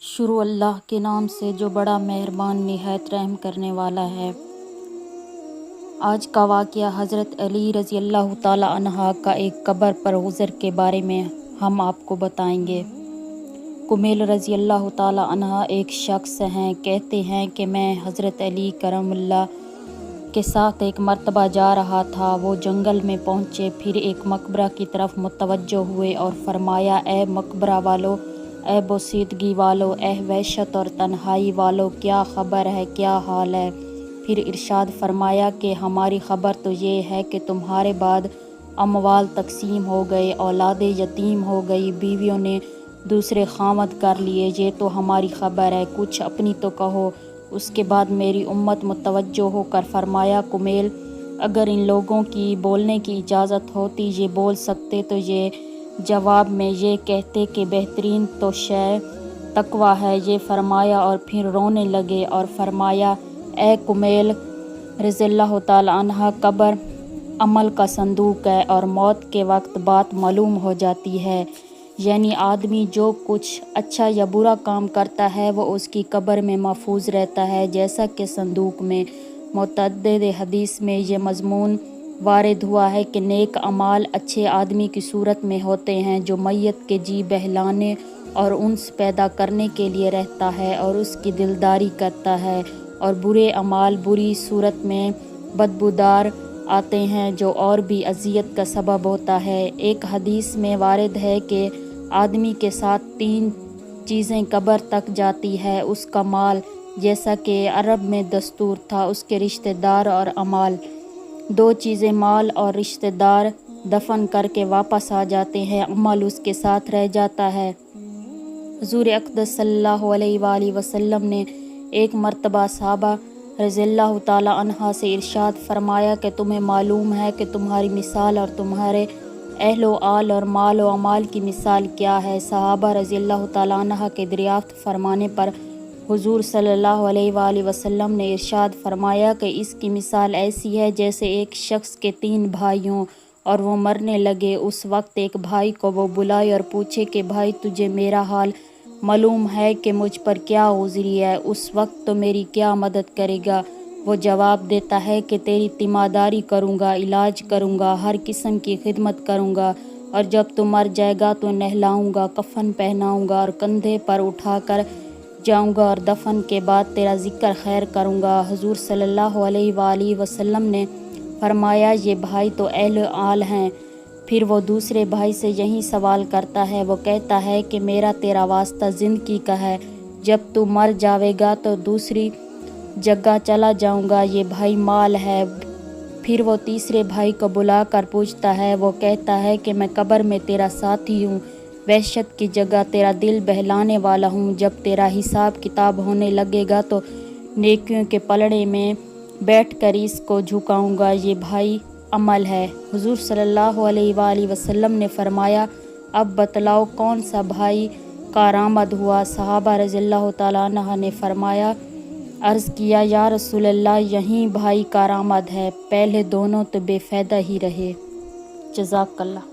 شروع اللہ کے نام سے جو بڑا مہربان نہایت رحم کرنے والا ہے۔ آج کا واقعہ حضرت علی رضی اللہ تعالیٰ عنہ کا ایک قبر پر گزر کے بارے میں ہم آپ کو بتائیں گے۔ کمیل رضی اللہ تعالیٰ عنہ ایک شخص ہیں، کہتے ہیں کہ میں حضرت علی کرم اللہ کے ساتھ ایک مرتبہ جا رہا تھا۔ وہ جنگل میں پہنچے، پھر ایک مقبرہ کی طرف متوجہ ہوئے اور فرمایا، اے مقبرہ والو، اے بوسیدگی والو، اے وحشت اور تنہائی والو، کیا خبر ہے، کیا حال ہے؟ پھر ارشاد فرمایا کہ ہماری خبر تو یہ ہے کہ تمہارے بعد اموال تقسیم ہو گئے، اولادیں یتیم ہو گئی، بیویوں نے دوسرے خاوند کر لیے، یہ تو ہماری خبر ہے، کچھ اپنی تو کہو۔ اس کے بعد میری امت متوجہ ہو کر فرمایا، کمیل، اگر ان لوگوں کی بولنے کی اجازت ہوتی، یہ بول سکتے تو یہ جواب میں یہ کہتے کہ بہترین تو شے تقویٰ ہے۔ یہ فرمایا اور پھر رونے لگے اور فرمایا، اے کمیل رضی اللہ تعالیٰ عنہ، قبر عمل کا صندوق ہے اور موت کے وقت بات معلوم ہو جاتی ہے، یعنی آدمی جو کچھ اچھا یا برا کام کرتا ہے وہ اس کی قبر میں محفوظ رہتا ہے، جیسا کہ صندوق میں۔ متعدد حدیث میں یہ مضمون وارد ہوا ہے کہ نیک اعمال اچھے آدمی کی صورت میں ہوتے ہیں جو میت کے جی بہلانے اور انس پیدا کرنے کے لیے رہتا ہے اور اس کی دلداری کرتا ہے، اور برے اعمال بری صورت میں بدبودار آتے ہیں جو اور بھی اذیت کا سبب ہوتا ہے۔ ایک حدیث میں وارد ہے کہ آدمی کے ساتھ 3 چیزیں قبر تک جاتی ہے، اس کا مال، جیسا کہ عرب میں دستور تھا، اس کے رشتہ دار اور اعمال۔ 2 چیزیں مال اور رشتہ دار دفن کر کے واپس آ جاتے ہیں، عمل اس کے ساتھ رہ جاتا ہے۔ حضور اقدس صلی اللہ علیہ وآلہ وسلم نے ایک مرتبہ صحابہ رضی اللہ تعالیٰ عنہ سے ارشاد فرمایا کہ تمہیں معلوم ہے کہ تمہاری مثال اور تمہارے اہل و آل اور مال و اعمال کی مثال کیا ہے؟ صحابہ رضی اللہ تعالیٰ عنہ کے دریافت فرمانے پر حضور صلی اللہ علیہ وآلہ وسلم نے ارشاد فرمایا کہ اس کی مثال ایسی ہے جیسے ایک شخص کے 3 بھائی ہوں اور وہ مرنے لگے۔ اس وقت ایک بھائی کو وہ بلائے اور پوچھے کہ بھائی، تجھے میرا حال معلوم ہے کہ مجھ پر کیا گزری ہے، اس وقت تو میری کیا مدد کرے گا؟ وہ جواب دیتا ہے کہ تیری تیمارداری کروں گا، علاج کروں گا، ہر قسم کی خدمت کروں گا، اور جب تو مر جائے گا تو نہلاؤں گا، کفن پہناؤں گا اور کندھے پر اٹھا کر جاؤں گا، اور دفن کے بعد تیرا ذکر خیر کروں گا۔ حضور صلی اللہ علیہ وآلہ وسلم نے فرمایا، یہ بھائی تو اہل آل ہیں۔ پھر وہ دوسرے بھائی سے یہی سوال کرتا ہے، وہ کہتا ہے کہ میرا تیرا واسطہ زندگی کا ہے، جب تو مر جاوے گا تو دوسری جگہ چلا جاؤں گا، یہ بھائی مال ہے۔ پھر وہ تیسرے بھائی کو بلا کر پوچھتا ہے، وہ کہتا ہے کہ میں قبر میں تیرا ساتھی ہوں، وحشت کی جگہ تیرا دل بہلانے والا ہوں، جب تیرا حساب کتاب ہونے لگے گا تو نیکیوں کے پلڑے میں بیٹھ کر اس کو جھکاؤں گا، یہ بھائی عمل ہے۔ حضور صلی اللہ علیہ وآلہ وسلم نے فرمایا، اب بتلاؤ کون سا بھائی کارآمد ہوا؟ صحابہ رضی اللہ تعالیٰ عنہ نے فرمایا، عرض کیا، یا رسول اللہ، یہی بھائی کارآمد ہے، پہلے دونوں تو بے فائدہ ہی رہے۔ جزاک اللہ۔